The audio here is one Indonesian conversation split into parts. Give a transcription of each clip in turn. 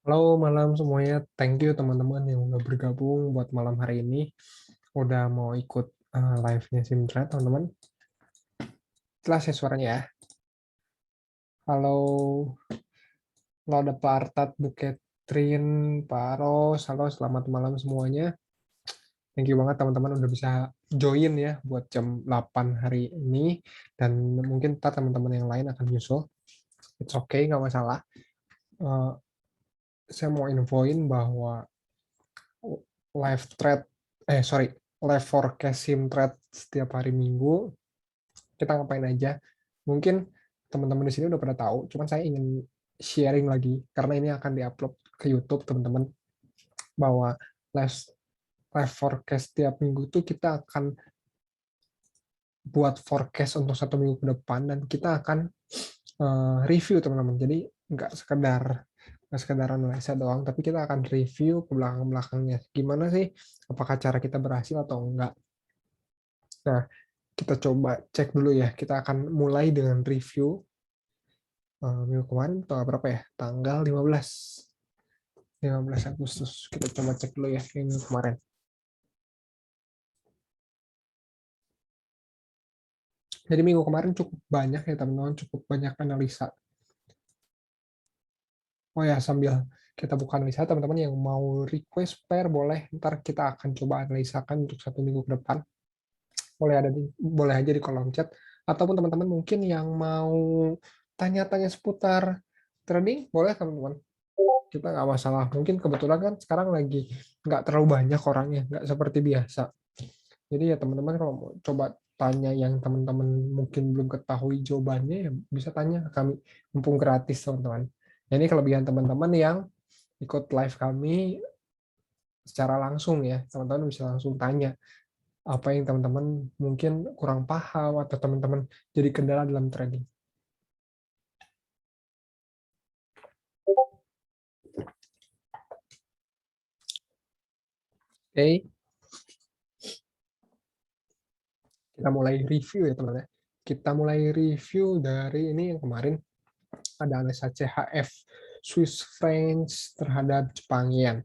Halo malam semuanya, thank you teman-teman yang udah bergabung buat malam hari ini. Udah mau ikut live-nya Simtrade, teman-teman. Jelas ya suaranya ya. Halo, lo ada Pak Artat, Bu Catherine, Pak Ros. Halo, selamat malam semuanya. Thank you banget teman-teman udah bisa join ya buat jam 8 hari ini. Dan mungkin ntar teman-teman yang lain akan nyusul. It's okay, nggak masalah. Eh, saya mau infoin bahwa live thread, live forecast Simtrade setiap hari Minggu kita ngapain aja. Mungkin teman-teman di sini udah pada tahu, cuman saya ingin sharing lagi karena ini akan diupload ke YouTube teman-teman, bahwa live live forecast tiap minggu tuh kita akan buat forecast untuk 1 minggu ke depan dan kita akan review teman-teman. Jadi nggak sekedar analisa doang, tapi kita akan review ke belakang-belakangnya. Gimana sih? Apakah cara kita berhasil atau enggak? Nah, kita coba cek dulu ya. Kita akan mulai dengan review minggu kemarin tanggal berapa ya? Tanggal 15 Agustus. Kita coba cek dulu ya minggu kemarin. Jadi minggu kemarin cukup banyak ya teman-teman, cukup banyak analisa. Oh ya, sambil kita buka analisa, teman-teman yang mau request pair boleh, ntar kita akan coba analisakan untuk 1 minggu ke depan. Boleh aja di kolom chat. Ataupun teman-teman mungkin yang mau tanya-tanya seputar trading, boleh teman-teman. Kita nggak masalah. Mungkin kebetulan kan sekarang lagi nggak terlalu banyak orangnya, nggak seperti biasa. Jadi ya teman-teman kalau mau coba tanya yang teman-teman mungkin belum ketahui jawabannya, ya bisa tanya ke kami, mumpung gratis teman-teman. Ya, ini kelebihan teman-teman yang ikut live kami secara langsung ya, teman-teman bisa langsung tanya apa yang teman-teman mungkin kurang paham atau teman-teman jadi kendala dalam trading. Oke, kita mulai review ya teman-teman. Kita mulai review dari ini yang kemarin ada analisa CHF Swiss francs terhadap Jepang Yen.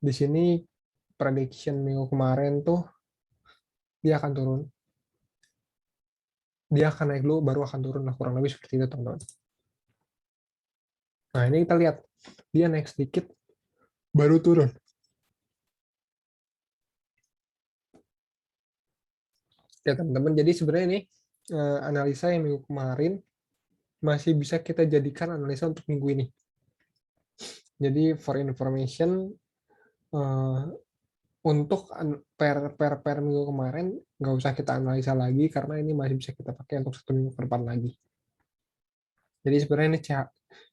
Di sini prediction minggu kemarin tuh dia akan turun, dia akan naik dulu baru akan turun lah, kurang lebih seperti itu teman-teman. Nah ini kita lihat dia naik sedikit baru turun. Ya teman-teman, jadi sebenarnya ini analisa yang minggu kemarin masih bisa kita jadikan analisa untuk minggu ini. Jadi for information, eh, untuk per minggu kemarin nggak usah kita analisa lagi karena ini masih bisa kita pakai untuk 1 minggu ke depan lagi. Jadi sebenarnya ini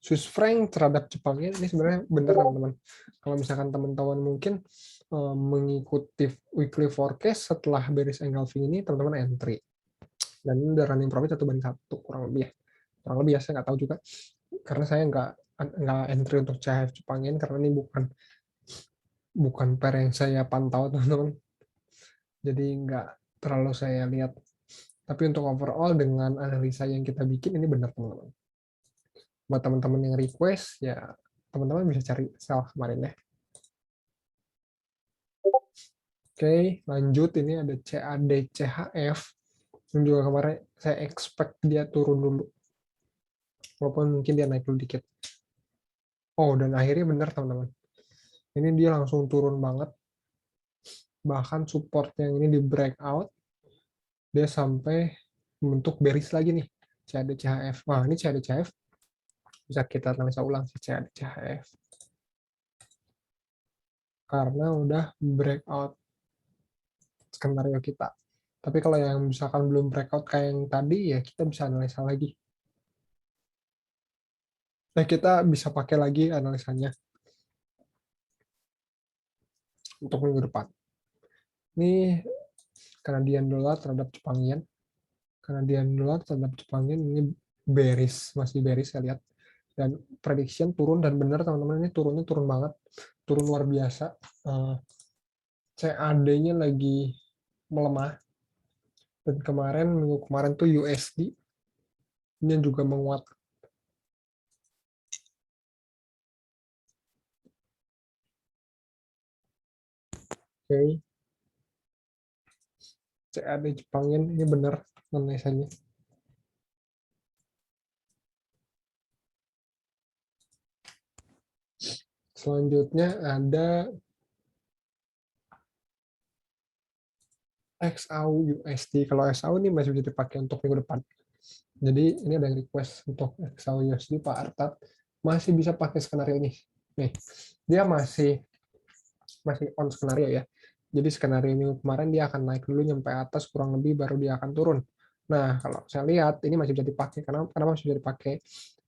Swiss franc terhadap Jepang ini sebenarnya benar teman-teman. Kalau misalkan teman-teman mungkin mengikuti weekly forecast setelah bearish engulfing ini, teman-teman entry. Dan ini udah running profit 1/1 kurang lebih ya. Kurang lebih ya, saya nggak tahu juga. Karena saya nggak entry untuk CHF Jepang Yen karena ini bukan pair yang saya pantau teman-teman. Jadi nggak terlalu saya lihat. Tapi untuk overall dengan analisa yang kita bikin ini benar teman-teman. Buat teman-teman yang request ya teman-teman bisa cari sel kemarin ya. Oke, lanjut ini ada CAD CHF yang juga kemarin saya expect dia turun dulu. Walaupun mungkin dia naik dulu dikit. Oh, dan akhirnya benar teman-teman. Ini dia langsung turun banget. Bahkan support yang ini di breakout, dia sampai membentuk bearish lagi nih. CAD CHF. Wah, ini CAD CHF bisa kita analisa ulang sih CAD CHF. Karena udah breakout skenario kita. Tapi kalau yang misalkan belum breakout kayak yang tadi, ya kita bisa analisa lagi. Nah, kita bisa pakai lagi analisanya untuk minggu depan. Ini Canadian dollar terhadap Jepang Yen. Canadian dollar terhadap Jepang Yen ini bearish, masih bearish saya lihat. Dan prediction turun, dan benar teman-teman, ini turunnya turun banget. Turun luar biasa. CAD-nya lagi melemah. Dan minggu kemarin tuh USD ini juga menguat. Oke, CAD Jepangin ini benar analisanya. Selanjutnya ada XAU USD. Kalau XAU ini masih bisa dipakai untuk minggu depan. Jadi ini ada yang request untuk XAU USD Pak Artat masih bisa pakai skenario ini. Nih, dia masih masih on skenario ya. Jadi skenario minggu kemarin dia akan naik dulu nyampe atas kurang lebih baru dia akan turun. Nah, kalau saya lihat ini masih bisa dipakai. Karena masih bisa dipakai?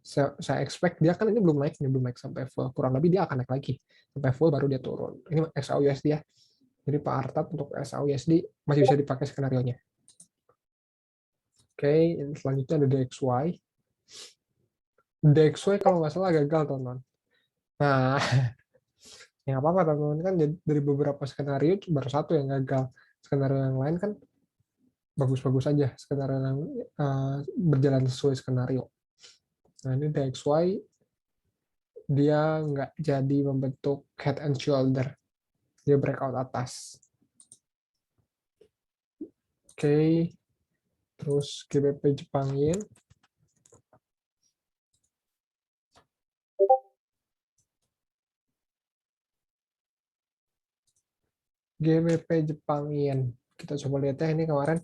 Saya expect dia kan ini belum naik sampai full. Kurang lebih dia akan naik lagi sampai full baru dia turun. Ini XAU USD ya. Jadi Pak Artat untuk XAU USD masih bisa dipakai skenario nya. Oke, selanjutnya ada DXY. DXY kalau nggak salah gagal, teman-teman. Nah, ya nggak apa-apa, teman-teman. Kan dari beberapa skenario baru satu yang gagal. Skenario yang lain kan bagus-bagus aja. Skenario yang berjalan sesuai skenario. Nah, ini DXY dia nggak jadi membentuk head and shoulder. Dia breakout atas. Oke, terus GBP Jepang Yen. GBP Jepang Yen. Kita coba lihat ya, ini kemarin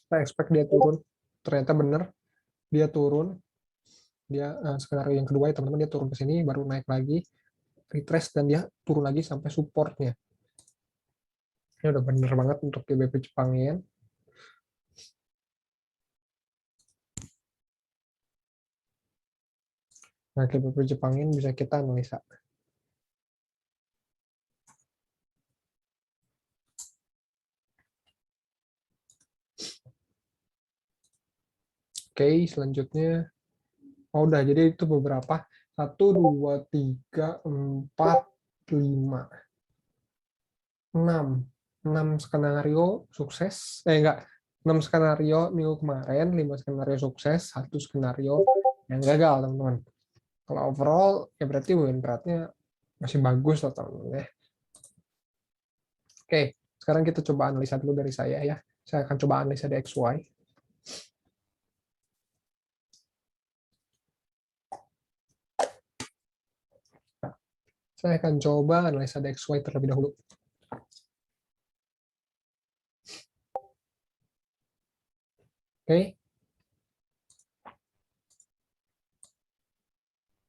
saya expect dia turun. Ternyata benar, dia turun. Dia skenario yang kedua ya teman-teman, dia turun ke sini baru naik lagi, retrace dan dia turun lagi sampai supportnya. Ini udah bener banget untuk GBP Jepang Yen. Nah, GBP Jepang Yen bisa kita analisa. Oke, selanjutnya. Oh, udah, jadi itu beberapa. 1, 2, 3, 4, 5, 6. 6 skenario sukses. Enggak. 6 skenario minggu kemarin, 5 skenario sukses, 1 skenario yang gagal, teman-teman. Kalau overall, ya berarti win rate-nya masih bagus lah, teman-teman. Oke, sekarang kita coba analisa dulu dari saya ya. Saya akan coba analisa di XY. Saya akan coba analisa di XY terlebih dahulu. Oke.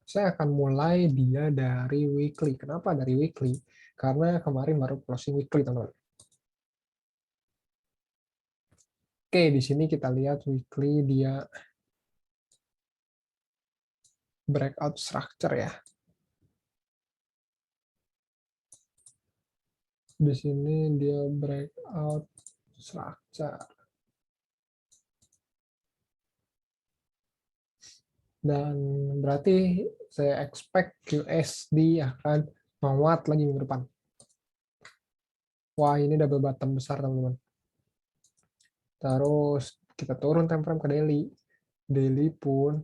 Saya akan mulai dia dari weekly. Kenapa dari weekly? Karena kemarin baru closing weekly, teman-teman. Oke, di sini kita lihat weekly dia breakout structure ya. Di sini dia breakout structure. Dan berarti saya expect USD akan menguat lagi minggu depan. Wah, ini double bottom besar, teman-teman. Terus kita turun time frame ke daily. Daily pun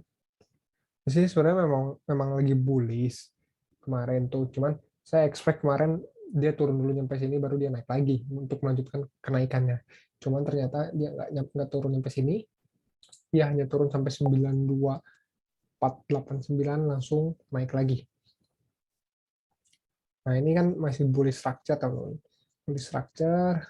di sini sebenarnya memang lagi bullish kemarin tuh. Cuman saya expect kemarin dia turun dulu nyampe sini baru dia naik lagi untuk melanjutkan kenaikannya. Cuman ternyata dia nggak turun sampai sini. Dia hanya turun sampai 92.489 langsung naik lagi. Nah, ini kan masih bullish structure, teman-teman. Bullish structure.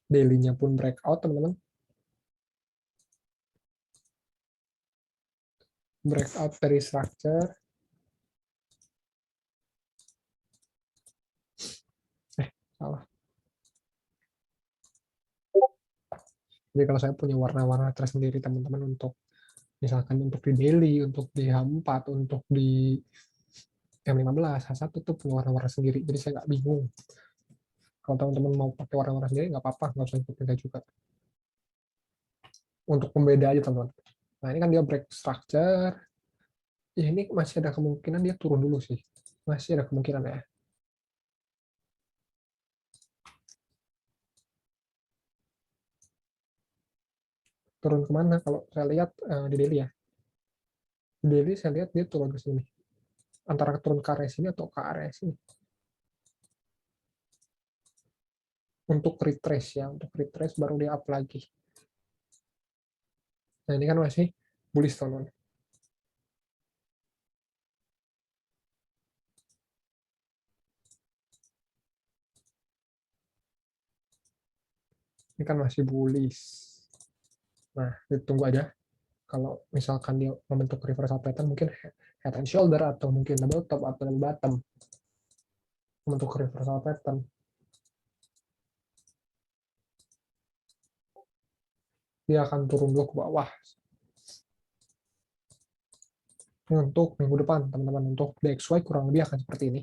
Daily-nya pun breakout, teman-teman. Breakout dari structure. Salah. Jadi kalau saya punya warna-warna tersendiri, teman-teman, untuk misalkan untuk di daily, untuk di H4, untuk di M15, H1 tuh punya warna-warna sendiri. Jadi saya nggak bingung. Kalau teman-teman mau pakai warna-warna sendiri, nggak apa-apa. Nggak usah ikut kita juga. Untuk pembeda aja, teman-teman. Nah, ini kan dia break structure. Ya, ini masih ada kemungkinan dia turun dulu sih. Masih ada kemungkinan ya. Turun kemana? Kalau saya lihat di daily ya. Di daily saya lihat dia turun ke sini. antara turun ke area sini atau ke area sini. Untuk retrace ya, untuk retrace baru dia up lagi. Nah ini kan masih bullish teman-teman. Ini kan masih bullish. Nah, ditunggu aja. Kalau misalkan dia membentuk reversal pattern, mungkin head and shoulder, atau mungkin double top, atau double bottom. Membentuk reversal pattern. Dia akan turun dulu ke bawah. Ini untuk minggu depan, teman-teman. Untuk DXY kurang lebih akan seperti ini.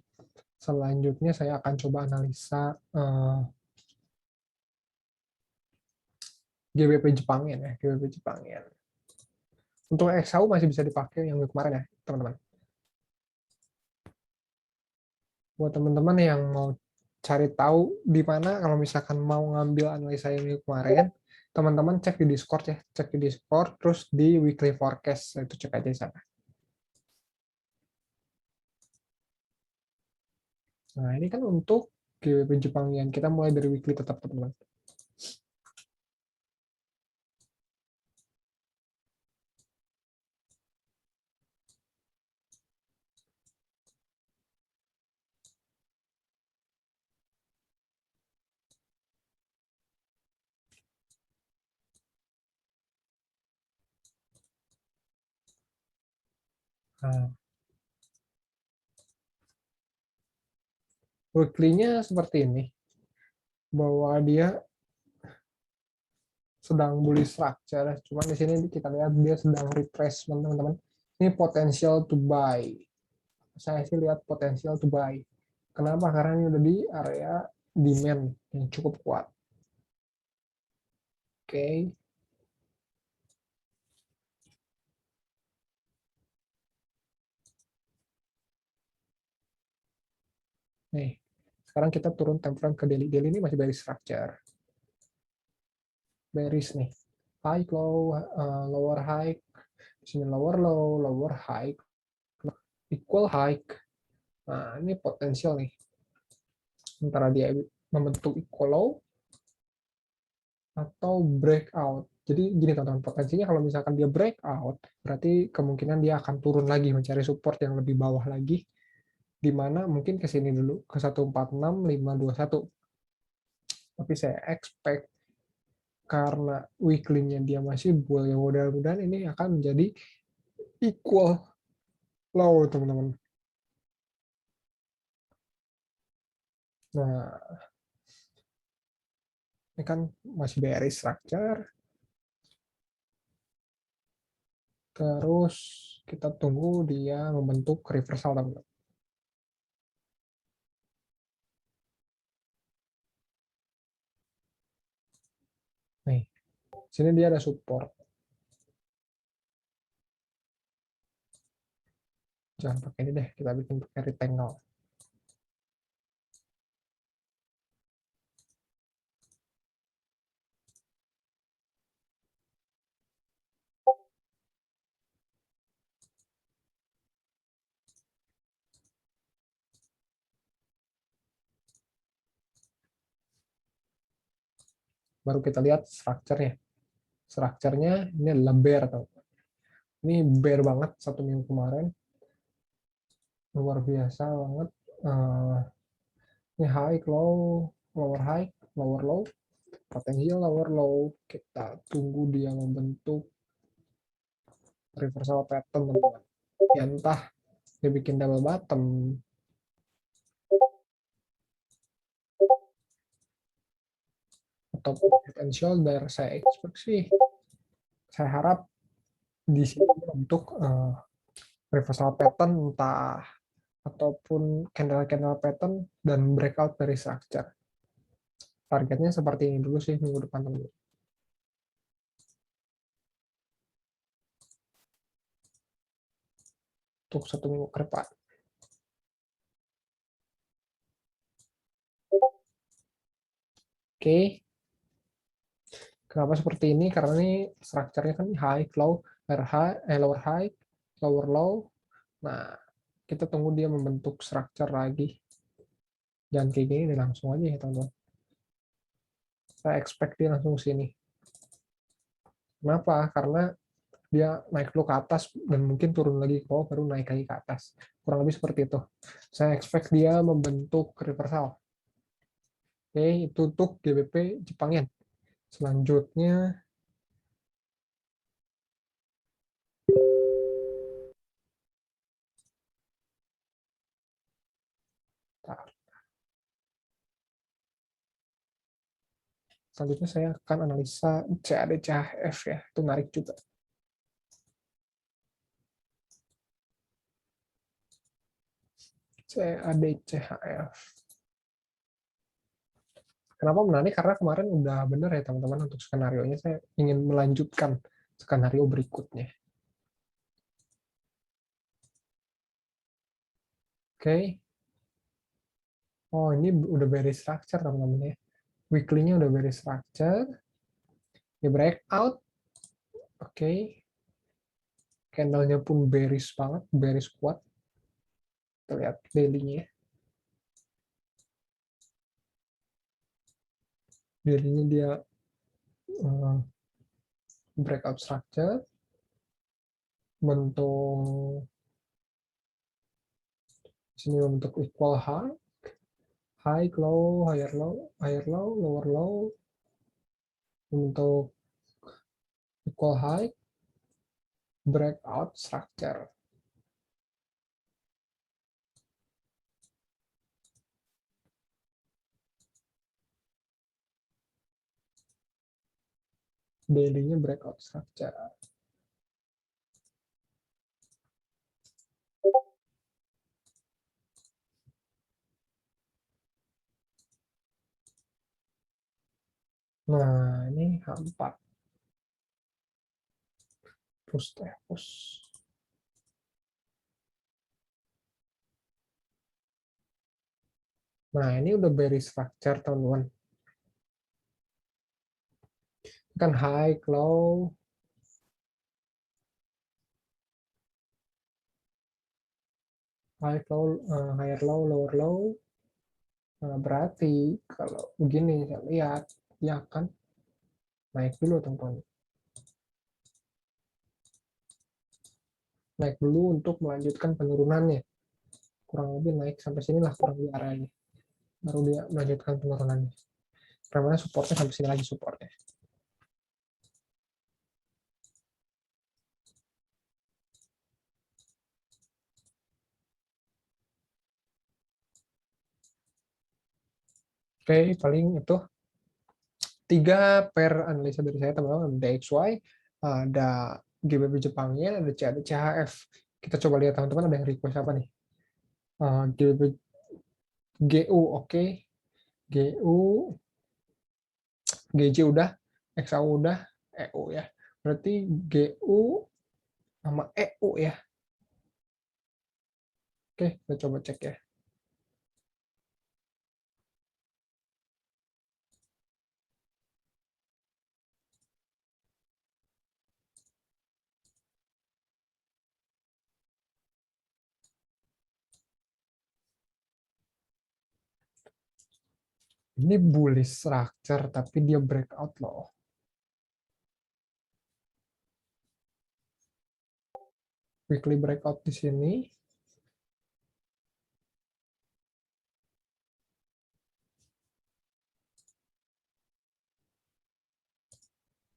Selanjutnya saya akan coba analisa GBP Jepangyen ya, GBP Jepangyen. Untuk XAU masih bisa dipakai yang kemarin ya, teman-teman. Buat teman-teman yang mau cari tahu di mana kalau misalkan mau ngambil analisa yang kemarin, teman-teman cek di Discord ya, cek di Discord, terus di weekly forecast, itu cek aja di sana. Nah, ini kan untuk GBP Jepangyen, kita mulai dari weekly tetap, teman-teman. Nah, weekly-nya seperti ini, bahwa dia sedang bullish structure, cuman di sini kita lihat dia sedang retracement, teman-teman. Ini potential to buy. Saya sih lihat potensial to buy. Kenapa? Karena ini udah di area demand yang cukup kuat. Oke. Nih, sekarang kita turun time frame ke daily. Daily ini masih bearish structure. Bearish nih. High low, lower high, sini lower low, lower high, equal high. Nah, ini potensial nih. Antara dia membentuk equal low atau breakout. Jadi gini teman-teman, potensinya kalau misalkan dia breakout, berarti kemungkinan dia akan turun lagi mencari support yang lebih bawah lagi, di mana mungkin ke sini dulu, ke 146521. Tapi saya expect karena weekly-nya dia masih bull, ya mudah-mudahan ini akan menjadi equal low, teman-teman. Nah, ini kan masih bearish structure. Terus kita tunggu dia membentuk reversal, teman-teman. Nih, sini dia ada support. Jangan pakai ini deh, kita bikin pakai rectangle. Baru kita lihat structure-nya. Structure-nya ini adalah bear, teman-teman. Ini bear banget satu minggu kemarin. Luar biasa banget. Ini high, low, lower high, lower low, potensial lower low. Kita tunggu dia membentuk reversal pattern, teman-teman. Ya entah dia bikin double bottom atau head and shoulder. Saya expect sih, saya harap di sini untuk reversal pattern entah ataupun candle-candle pattern dan breakout dari structure. Targetnya seperti ini dulu sih minggu depan, teman-teman. Untuk satu minggu ke depan. Oke. Kenapa seperti ini? Karena ini structure-nya kan high, low, lower high, lower high, lower low. Nah, Kita tunggu dia membentuk structure lagi. Jangan kayak gini, langsung aja ya teman-teman. Saya expect dia langsung sini. Kenapa? Karena dia naik dulu ke atas dan mungkin turun lagi ke bawah baru naik lagi ke atas. Kurang lebih seperti itu. Saya expect dia membentuk reversal. Oke, itu untuk GBP Jepang Yen. Selanjutnya, selanjutnya saya akan analisa CAD CHF ya. Itu menarik juga. CAD CHF. Kenapa menarik? Karena kemarin udah benar ya teman-teman untuk skenario-nya. Saya ingin melanjutkan skenario berikutnya. Oke. Oh, ini udah very structure teman-teman ya. Weekly-nya udah very structure. Dia breakout. Oke. Candle-nya pun bearish banget, bearish kuat. Kita lihat daily-nya. Daily-nya dia breakout structure. Bentuk sini bentuk equal high. High, low, higher low, lower low. Untuk equal high, breakout structure. Daily-nya breakout structure. Nah, ini H4. Push deh, push. Nah, ini udah bearish structure, teman-teman. Kan high, low, high, low, higher low, lower low. Nah, berarti kalau begini saya lihat, ya akan naik dulu, teman-teman. Naik dulu untuk melanjutkan penurunannya. Kurang lebih naik sampai sinilah kurang lebih arahnya. Baru dia melanjutkan penurunannya. Karena supportnya sampai sini lagi supportnya. Oke, paling itu 3 pair analisa dari saya, teman-teman. Ada DXY, ada GBP Jepangnya, ada CAD CHF. Kita coba lihat, teman-teman, ada yang request apa nih? GBP GU, oke. GU, GJ udah, XAU udah, EU ya. Berarti GU sama EU ya. Oke, kita coba cek ya. Ini bullish structure, tapi dia breakout loh. Weekly breakout di sini.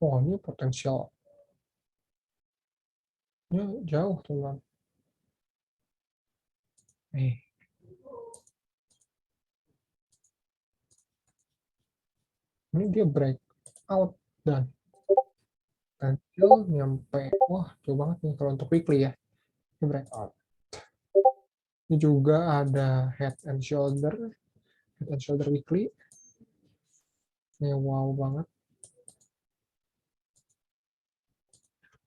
Oh, ini potensialnya jauh, teman. Ini dia breakout dan potensial nyampe. Wah, jauh banget nih kalau untuk weekly ya. Ini breakout. Ini juga ada head and shoulder weekly. Ini wow banget.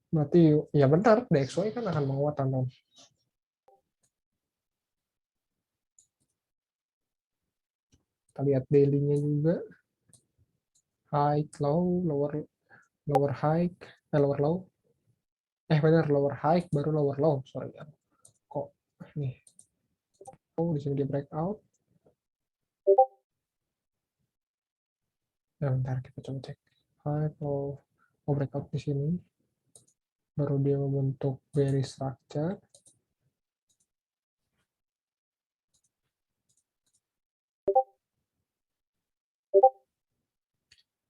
Berarti ya benar, DXY kan akan menguat, teman. Kita lihat daily-nya juga. High, low, lower high, lower low. Benar, lower high baru lower low. Sorry. Kok ini Oh, di sini dia breakout. Nah, bentar kita coba cek. High low. Oh, breakout di sini. Baru dia membentuk bearish structure.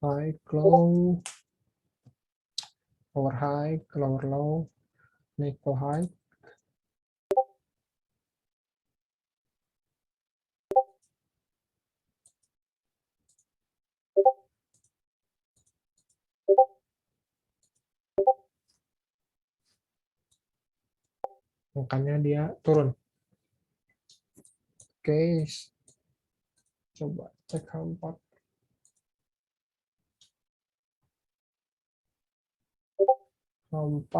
High, low, lower high, lower low, naik ke high. Makanya dia turun. Oke, coba cek H4. H4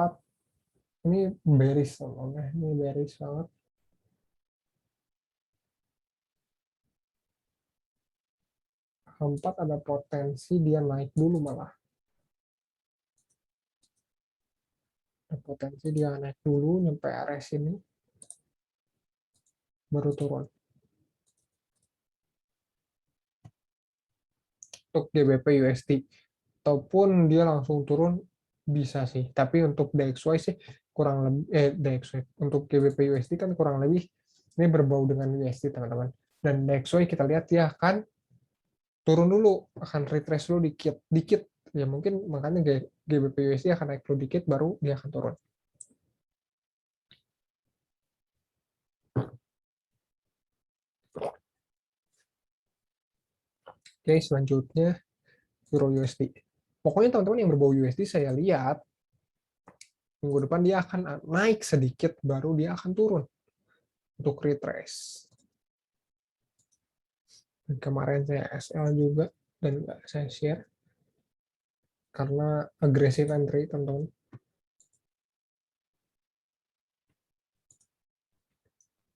ini bearish soalnya, ini bearish banget. H4 ada potensi dia naik dulu malah. Ada potensi dia naik dulu nyampe area sini baru turun. Untuk GBP USD ataupun dia langsung turun bisa sih. Tapi untuk DXY sih kurang lebih DXY untuk GBP USD kan kurang lebih ini berbau dengan USD teman-teman. Dan DXY kita lihat dia akan turun dulu, akan retrace dulu dikit dikit ya, mungkin makanya GBP USD akan naik dulu dikit baru dia akan turun. Oke, selanjutnya Euro USD. Pokoknya teman-teman yang berbau USD saya lihat minggu depan dia akan naik sedikit baru dia akan turun untuk retrace. Dan kemarin saya SL juga dan nggak saya share karena agresif entry teman-teman.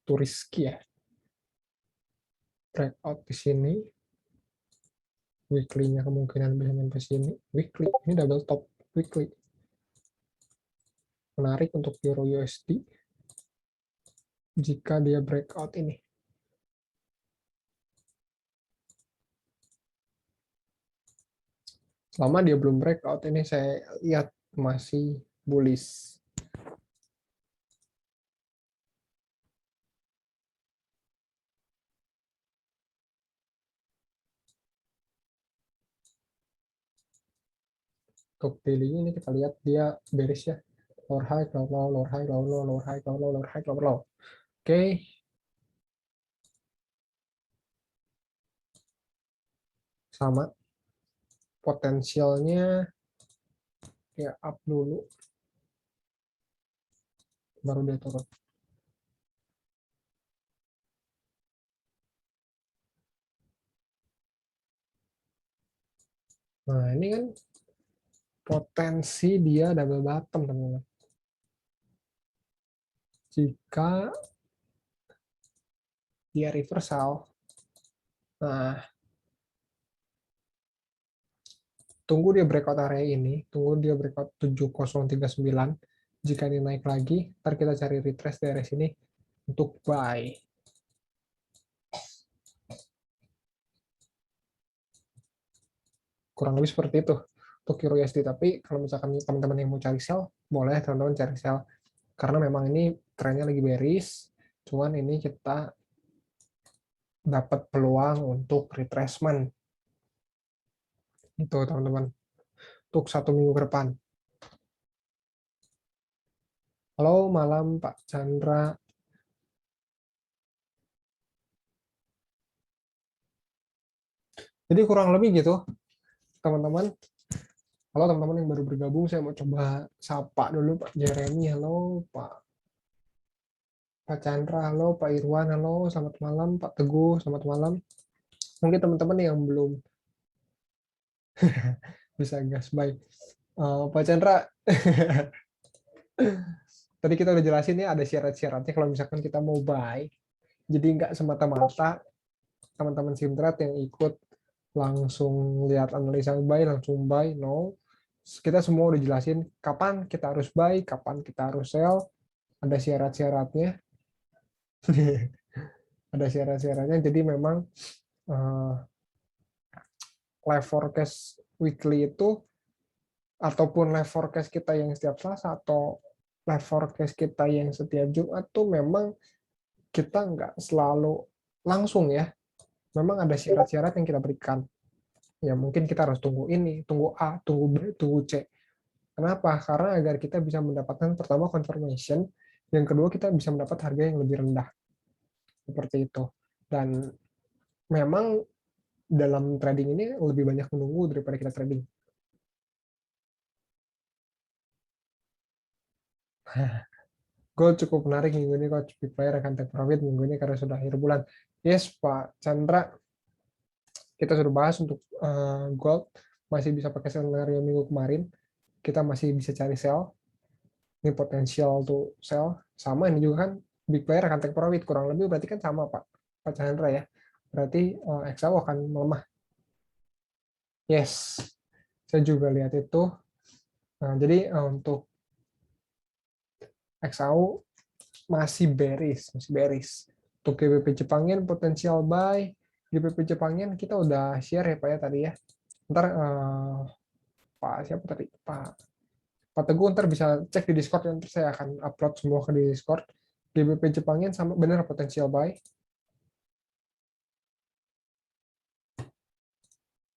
Itu risky ya. Breakout di sini. Weekly-nya kemungkinan bisa sampai sini. Weekly, ini double top weekly. Menarik untuk Euro USD jika dia breakout ini. Selama dia belum breakout ini saya lihat masih bullish. Untuk daily ini kita lihat dia bearish ya. Lower high, lower low, lower high, lower low, lower high, lower low, lower high, lower low. Oke. Sama. Potensialnya ya up dulu baru dia turun. Nah, ini kan potensi dia double bottom, teman-teman. Jika dia reversal, nah, tunggu dia breakout area ini, tunggu dia breakout 7039. Jika ini naik lagi, ntar kita cari retrace dari sini untuk buy. Kurang lebih seperti itu untuk Euro USD. Tapi kalau misalkan teman-teman yang mau cari sell, boleh teman-teman cari sell. Karena memang ini trennya lagi bearish, cuman ini kita dapat peluang untuk retracement. Itu teman-teman. Untuk 1 minggu ke depan. Halo, malam Pak Chandra. Jadi kurang lebih gitu, teman-teman. Halo teman-teman yang baru bergabung, saya mau coba sapa dulu Pak Jeremy. Halo Pak Chandra, halo Pak Irwan, halo, selamat malam Pak Teguh, selamat malam. Mungkin teman-teman yang belum bisa gas baik. Pak Chandra, tadi kita udah jelasin ya ada syarat-syaratnya kalau misalkan kita mau buy. Jadi nggak semata-mata teman-teman Simtrat yang ikut langsung lihat analisa buy, langsung buy, no. Kita semua udah jelasin kapan kita harus buy, kapan kita harus sell, ada syarat-syaratnya. ada syarat-syaratnya. Jadi memang live forecast weekly itu ataupun live forecast kita yang setiap Selasa atau live forecast kita yang setiap Jumat tuh memang kita nggak selalu langsung ya. Memang ada syarat-syarat yang kita berikan. Ya mungkin kita harus tunggu ini, tunggu A, tunggu B, tunggu C. Kenapa? Karena agar kita bisa mendapatkan pertama confirmation, yang kedua kita bisa mendapat harga yang lebih rendah. Seperti itu. Dan memang dalam trading ini lebih banyak menunggu daripada kita trading. Gold cukup menarik minggu ini, Coach. Big player akan take profit minggu ini karena sudah akhir bulan. Yes, Pak Chandra, kita sudah bahas untuk gold. Masih bisa pakai scenario minggu kemarin. Kita masih bisa cari sell. Ini potensial to sell. Sama ini juga kan, big player akan take profit. Kurang lebih berarti kan sama, Pak Chandra ya. Berarti XAU akan melemah. Yes, saya juga lihat itu. Nah, jadi untuk XAU masih bearish, masih bearish. Untuk GBP Jepangyen potensial buy, GBP Jepangyen kita udah share ya Pak ya tadi ya. Ntar Pak siapa tadi? Pak Teguh ntar bisa cek di Discord, nanti saya akan upload semua ke di Discord. GBP Jepangyen sama benar potensial buy.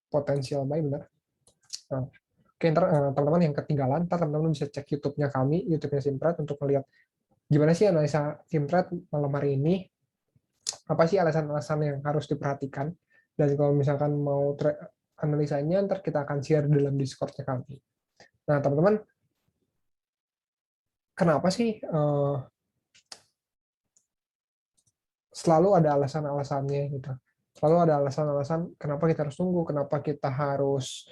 Potensial buy benar. Nah, oke, ntar teman-teman yang ketinggalan, ntar teman-teman bisa cek YouTube-nya kami, YouTube-nya Simpret untuk melihat gimana sih analisa Simpret malam hari ini. Apa sih alasan-alasan yang harus diperhatikan, dan kalau misalkan mau analisanya ntar kita akan share dalam Discord-nya kami. Nah teman-teman, kenapa sih selalu ada alasan-alasannya gitu, selalu ada alasan-alasan kenapa kita harus tunggu, kenapa kita harus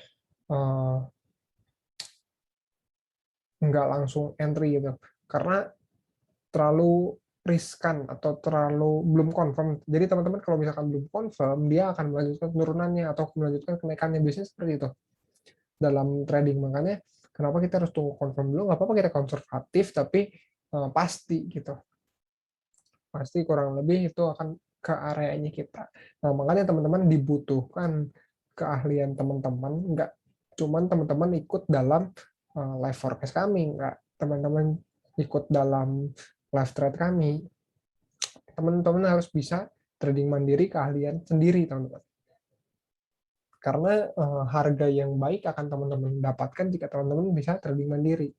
nggak langsung entry gitu, karena terlalu riskan atau terlalu belum confirm. Jadi teman-teman kalau misalkan belum confirm, dia akan melanjutkan penurunannya atau melanjutkan kenaikannya, biasanya seperti itu dalam trading. Makanya kenapa kita harus tunggu confirm dulu, nggak apa-apa kita konservatif, tapi pasti gitu. Pasti kurang lebih itu akan ke areanya kita. Nah, makanya teman-teman dibutuhkan keahlian teman-teman, nggak cuman teman-teman ikut dalam live forecast kami, nggak teman-teman ikut dalam live trade kami. Teman-teman harus bisa trading mandiri, keahlian sendiri, teman-teman. Karena harga yang baik akan teman-teman dapatkan jika teman-teman bisa trading mandiri.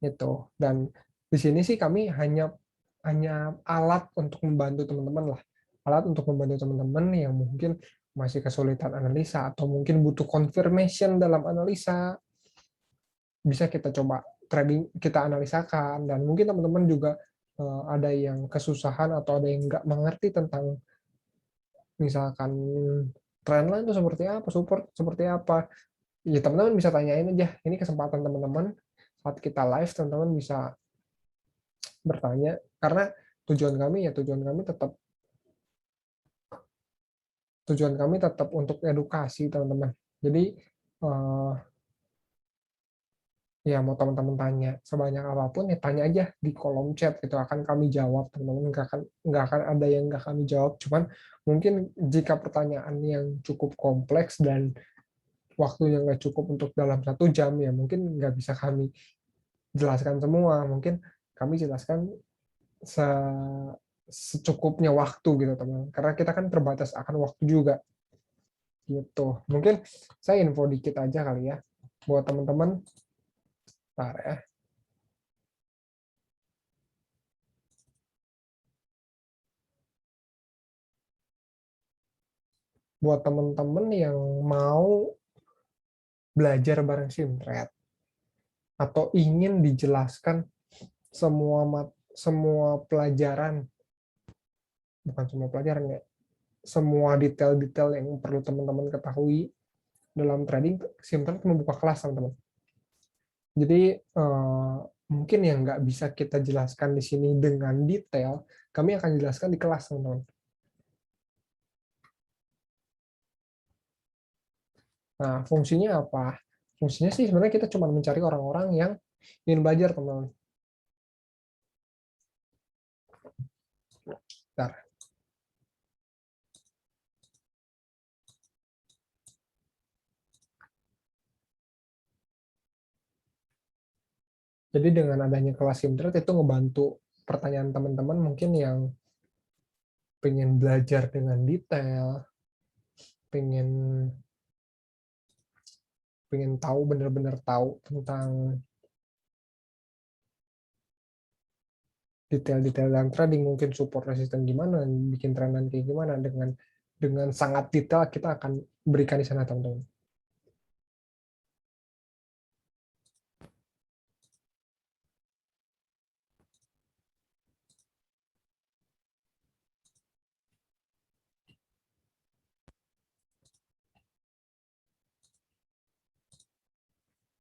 Gitu. Dan di sini sih kami hanya alat untuk membantu teman-teman lah. Alat untuk membantu teman-teman yang mungkin masih kesulitan analisa atau mungkin butuh confirmation dalam analisa. Bisa kita coba trading, kita analisakan. Dan mungkin teman-teman juga ada yang kesusahan atau ada yang nggak mengerti tentang misalkan trendline itu seperti apa, support seperti apa. Ya teman-teman bisa tanyain aja. Ini kesempatan teman-teman saat kita live, teman-teman bisa bertanya, karena tujuan kami tetap untuk edukasi teman-teman. Jadi ya mau teman-teman tanya sebanyak apapun ya tanya aja di kolom chat, itu akan kami jawab teman-teman. Nggak akan ada yang nggak kami jawab, cuman mungkin jika pertanyaan yang cukup kompleks dan waktunya nggak cukup untuk dalam 1 jam, ya mungkin nggak bisa kami jelaskan semua. Mungkin kami jelaskan secukupnya waktu gitu teman, karena kita kan terbatas akan waktu juga gitu. Mungkin saya info dikit aja kali ya buat teman-teman. Bentar ya, buat teman-teman yang mau belajar bareng Simret atau ingin dijelaskan semua pelajaran, bukan semua pelajaran ya, semua detail-detail yang perlu teman-teman ketahui dalam trading, Simret membuka kelas teman-teman. Jadi mungkin yang nggak bisa kita jelaskan di sini dengan detail, kami akan jelaskan di kelas teman-teman. Nah, fungsinya apa? Fungsinya sih sebenarnya kita cuma mencari orang-orang yang ingin belajar teman-teman. Bentar. Jadi dengan adanya kelas Simtret itu ngebantu pertanyaan teman-teman mungkin yang pengen belajar dengan detail, pengen pengen tahu benar-benar tahu tentang detail-detail dalam trading, mungkin support resisten gimana, bikin trendan kayak gimana, dengan sangat detail kita akan berikan di sana teman-teman.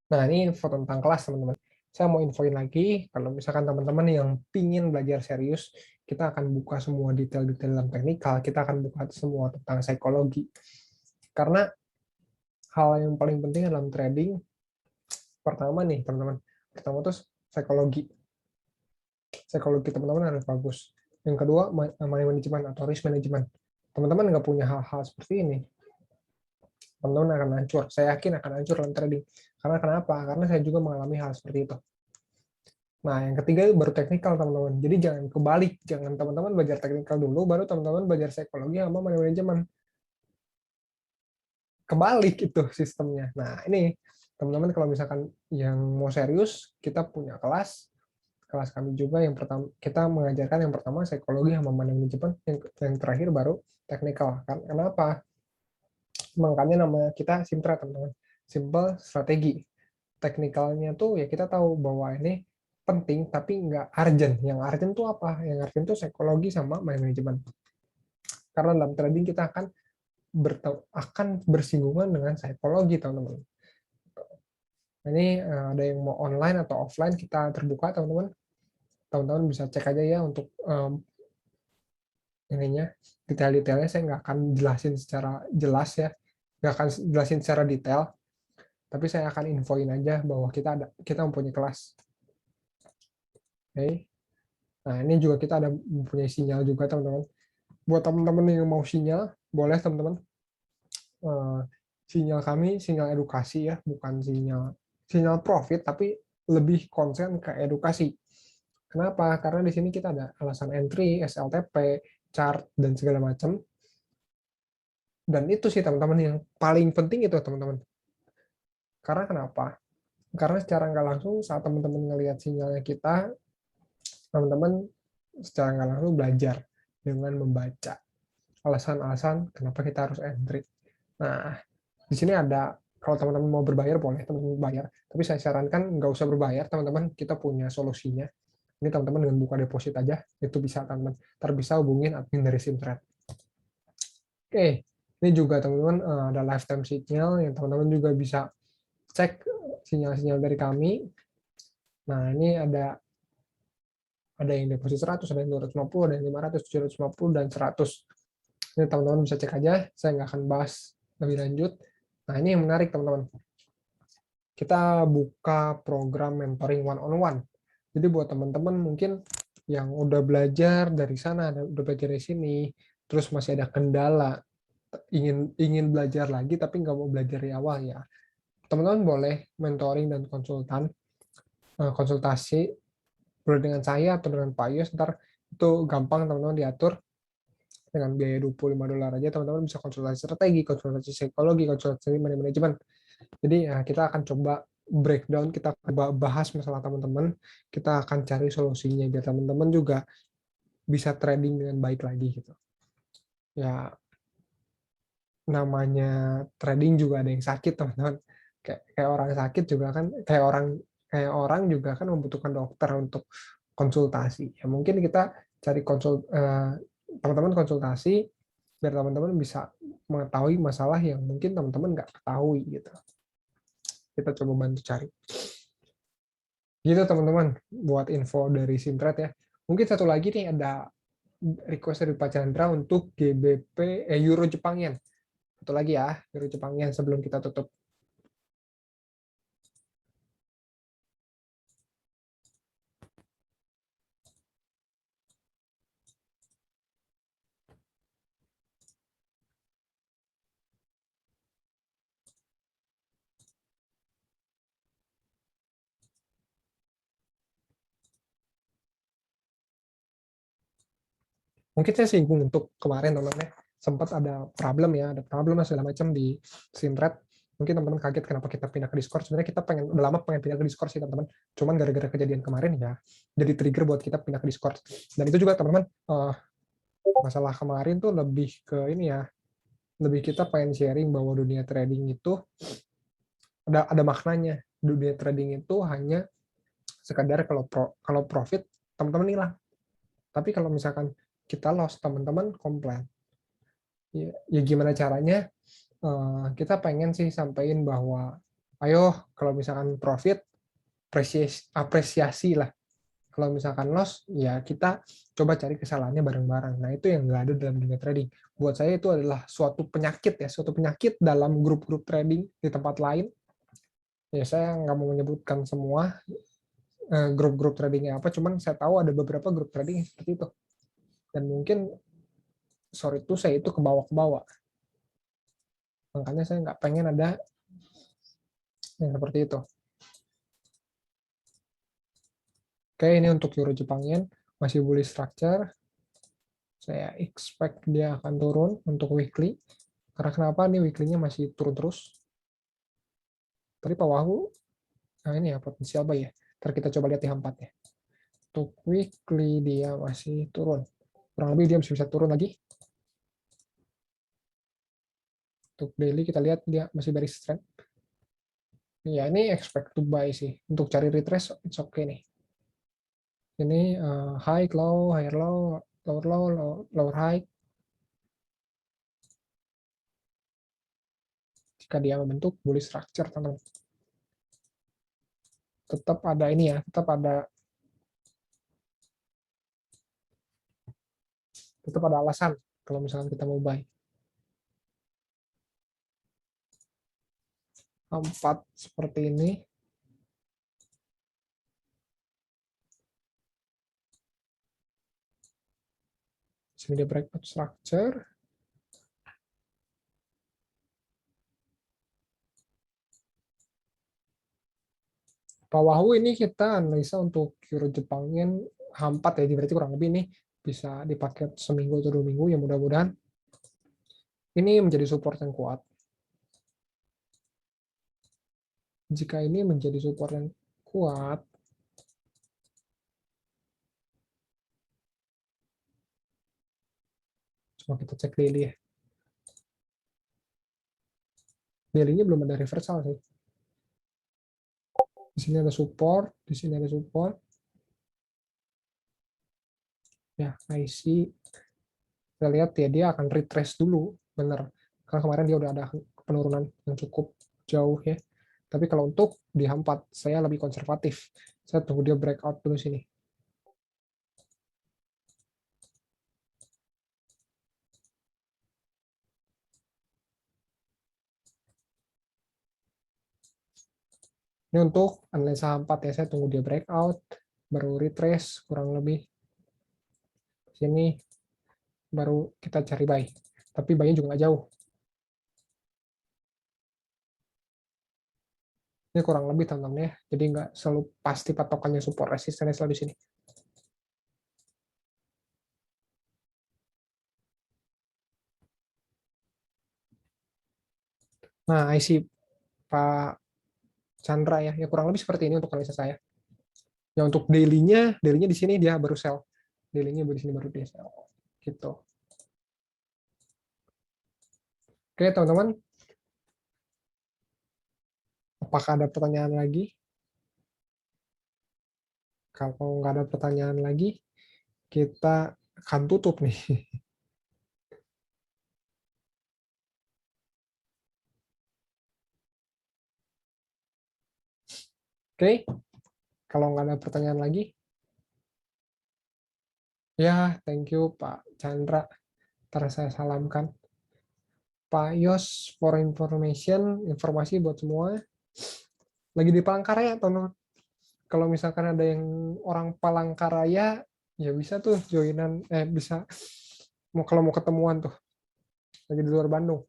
Nah, ini info tentang kelas, teman-teman. Saya mau infoin lagi, kalau misalkan teman-teman yang pingin belajar serius, kita akan buka semua detail-detail dalam teknikal, kita akan buka semua tentang psikologi. Karena hal yang paling penting dalam trading, pertama nih, teman-teman. Pertama tuh psikologi. Psikologi teman-teman harus bagus. Yang kedua, money management atau risk management. Teman-teman nggak punya hal-hal seperti ini, teman-teman akan hancur. Saya yakin akan hancur dalam trading. Karena kenapa? Karena saya juga mengalami hal seperti itu. Nah, yang ketiga itu baru teknikal, teman-teman. Jadi jangan kebalik. Jangan teman-teman belajar teknikal dulu, baru teman-teman belajar psikologi sama manajemen. Kebalik itu sistemnya. Nah, ini teman-teman kalau misalkan yang mau serius, kita punya kelas kami juga yang pertama kita mengajarkan yang pertama psikologi sama manajemen, yang terakhir baru teknikal. Kenapa? Makanya namanya kita Simtra, teman-teman. Simple strategi. Teknikalnya tuh ya kita tahu bahwa ini penting tapi nggak urgent. Yang urgent tuh apa? Yang urgent tuh psikologi sama manajemen. Karena dalam trading kita akan bersinggungan dengan psikologi, teman-teman. Ini ada yang mau online atau offline, kita terbuka, teman-teman. Teman-teman bisa cek aja ya untuk ininya, detail-detailnya saya nggak akan jelasin secara jelas ya, nggak akan jelasin secara detail, tapi saya akan infoin aja bahwa kita mempunyai kelas. Oke. Nah, ini juga kita ada mempunyai sinyal juga, teman-teman. Buat teman-teman yang mau sinyal, boleh, teman-teman. Sinyal kami sinyal edukasi ya, bukan sinyal profit, tapi lebih konsen ke edukasi. Kenapa? Karena di sini kita ada alasan entry, SLTP, chart, dan segala macam. Dan itu sih teman-teman yang paling penting itu, teman-teman. Karena kenapa? Karena secara nggak langsung saat teman-teman ngelihat sinyalnya kita, teman-teman secara nggak langsung belajar dengan membaca alasan-alasan kenapa kita harus entry. Nah, di sini ada, kalau teman-teman mau berbayar boleh teman-teman bayar, tapi saya sarankan nggak usah berbayar, teman-teman. Kita punya solusinya. Ini teman-teman dengan buka deposit aja itu bisa, teman-teman. Ntar bisa hubungin admin dari Simtrade. Oke, ini juga teman-teman ada lifetime signal yang teman-teman juga bisa cek sinyal-sinyal dari kami. Nah, ini ada yang deposit 100, ada yang 250, ada yang 500, 750, dan 100. Ini teman-teman bisa cek aja, saya nggak akan bahas lebih lanjut. Nah, ini yang menarik, teman-teman. Kita buka program mentoring one-on-one. Jadi buat teman-teman mungkin yang udah belajar dari sana, udah belajar dari sini, terus masih ada kendala, ingin belajar lagi tapi nggak mau belajar dari awal ya, teman-teman boleh mentoring dan konsultasi boleh dengan saya atau dengan Pak Yus. Ntar itu gampang, teman-teman diatur dengan biaya $25 aja, teman-teman bisa konsultasi strategi, konsultasi psikologi, konsultasi manajemen. Jadi ya, kita akan coba breakdown, kita bahas masalah teman-teman, kita akan cari solusinya biar teman-teman juga bisa trading dengan baik lagi gitu. Ya, namanya trading juga ada yang sakit, teman-teman. Kayak orang sakit juga kan, kayak orang juga kan membutuhkan dokter untuk konsultasi. Ya mungkin kita cari teman-teman konsultasi biar teman-teman bisa mengetahui masalah yang mungkin teman-teman nggak ketahui gitu. Kita coba bantu cari. Gitu teman-teman, buat info dari Simtrade ya. Mungkin satu lagi nih, ada request dari Pak Chandra untuk GBP Euro Jepang Yen. Satu lagi ya, Euro Jepang Yen sebelum kita tutup. Mungkin saya singgung untuk kemarin teman-teman, sempat ada problem segala macam di Simred. Mungkin teman-teman kaget kenapa kita pindah ke Discord. Sebenarnya kita udah lama pengen pindah ke Discord sih teman-teman. Cuman gara-gara kejadian kemarin ya, jadi trigger buat kita pindah ke Discord. Dan itu juga teman-teman, masalah kemarin tuh lebih ke ini ya, lebih kita pengen sharing bahwa dunia trading itu ada maknanya. Dunia trading itu hanya sekadar kalau profit teman-teman hilang. Tapi kalau misalkan kita loss, teman-teman komplain. Ya gimana caranya? Kita pengen sih sampaikan bahwa ayo kalau misalkan profit apresiasi lah. Kalau misalkan loss, ya kita coba cari kesalahannya bareng-bareng. Nah, itu yang nggak ada dalam dunia trading. Buat saya itu adalah suatu penyakit ya, suatu penyakit dalam grup-grup trading di tempat lain. Ya, saya nggak mau menyebutkan semua grup-grup tradingnya apa, cuman saya tahu ada beberapa grup trading seperti itu. Dan mungkin sorry itu saya itu ke bawah. Makanya saya nggak pengen ada yang seperti itu. Oke, ini untuk Euro Jepang Yen masih bullish structure. Saya expect dia akan turun untuk weekly. Karena kenapa nih weekly-nya masih turun terus? Tadi Pak Wahyu, nah ini ya potensial buy ya. Ntar kita coba lihat di H4 ya. Untuk weekly dia masih turun. Kurang lebih dia masih bisa turun lagi. Untuk daily kita lihat dia masih bearish trend. Ya ini expect to buy sih. Untuk cari retrace, it's okay nih. Ini high, low, higher low, lower low, lower high. Jika dia membentuk bullish structure, teman-teman. Tetap ada ini ya, tetap ada alasan kalau misalkan kita mau buy. 4 seperti ini. Sini dia breakout structure. Pak Wahyu ini kita analisa untuk Euro Jepang Yen H4 ya, berarti kurang lebih ini bisa dipakai seminggu atau 2 minggu ya, mudah-mudahan ini menjadi support yang kuat. Jika ini menjadi support yang kuat, coba kita cek daily ya. Daily-nya belum ada reversal sih. Di sini ada support, di sini ada support. Ya, IC. Kita lihat ya, dia akan retrace dulu, bener. Karena kemarin dia udah ada penurunan yang cukup jauh ya. Tapi kalau untuk di H4, saya lebih konservatif. Saya tunggu dia breakout dulu sini. Ini untuk analisa H4 ya, saya tunggu dia breakout, baru retrace kurang lebih. Sini baru kita cari buy. Tapi buy-nya juga nggak jauh. Ini kurang lebih teman-teman ya. Jadi nggak selalu pasti patokannya support resistennya selalu di sini. Nah, IC Pak Chandra ya. Ya kurang lebih seperti ini untuk analisa saya. Ya untuk daily-nya di sini dia baru sell. Daily-nya di sini baru dia sell. Gitu. Oke, teman-teman. Apakah ada pertanyaan lagi? Kalau nggak ada pertanyaan lagi, kita akan tutup nih. Oke, kalau nggak ada pertanyaan lagi, ya thank you Pak Chandra. Ntar saya salamkan. Pak Yos for information, informasi buat semua. Lagi di Palangkaraya, teman-teman. Kalau misalkan ada yang orang Palangkaraya, ya bisa tuh joinan, bisa kalau mau ketemuan tuh. Lagi di luar Bandung.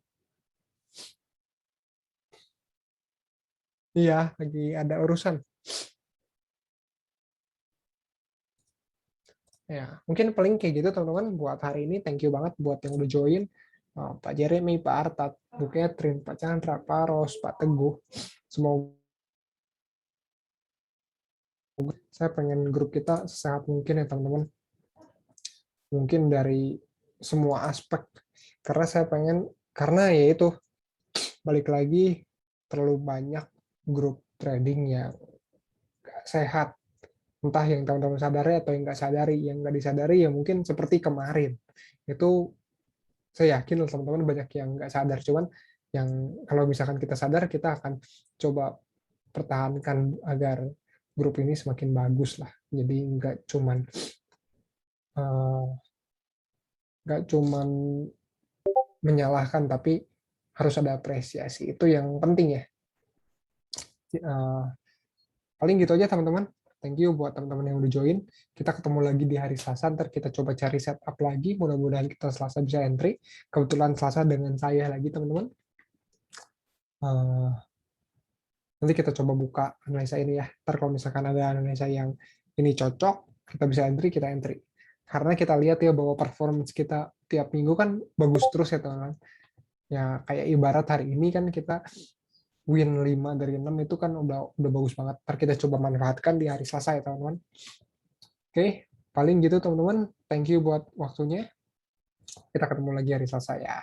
Iya, lagi ada urusan. Ya, mungkin paling kayak gitu teman-teman buat hari ini. Thank you banget buat yang udah join. Pak Jeremy, Pak Artat, Bu Catherine, Pak Chandra, Pak Ros, Pak Teguh. Semoga saya pengen grup kita sesehat mungkin ya teman-teman. Mungkin dari semua aspek. Karena saya pengen, karena ya itu balik lagi terlalu banyak grup trading yang gak sehat. Entah yang teman-teman sadari atau yang nggak sadari. Yang nggak disadari ya mungkin seperti kemarin. Itu saya yakin teman-teman banyak yang nggak sadar. Cuman yang kalau misalkan kita sadar, kita akan coba pertahankan agar grup ini semakin bagus lah. Jadi eh, nggak cuman menyalahkan, tapi harus ada apresiasi. Itu yang penting ya. Eh, Paling gitu aja teman-teman. Thank you buat teman-teman yang udah join. Kita ketemu lagi di hari Selasa. Ntar kita coba cari setup lagi. Mudah-mudahan kita Selasa bisa entry. Kebetulan Selasa dengan saya lagi teman-teman. Eh, Nanti kita coba buka analisa ini ya. Ntar kalau misalkan ada analisa yang ini cocok, kita bisa entry, kita entry. Karena kita lihat ya bahwa performance kita tiap minggu kan bagus terus ya teman-teman. Ya kayak ibarat hari ini kan kita win 5 dari 6 itu kan udah bagus banget. Ntar kita coba manfaatkan di hari Selasa ya teman-teman. Oke, paling gitu teman-teman. Thank you buat waktunya. Kita ketemu lagi hari Selasa ya.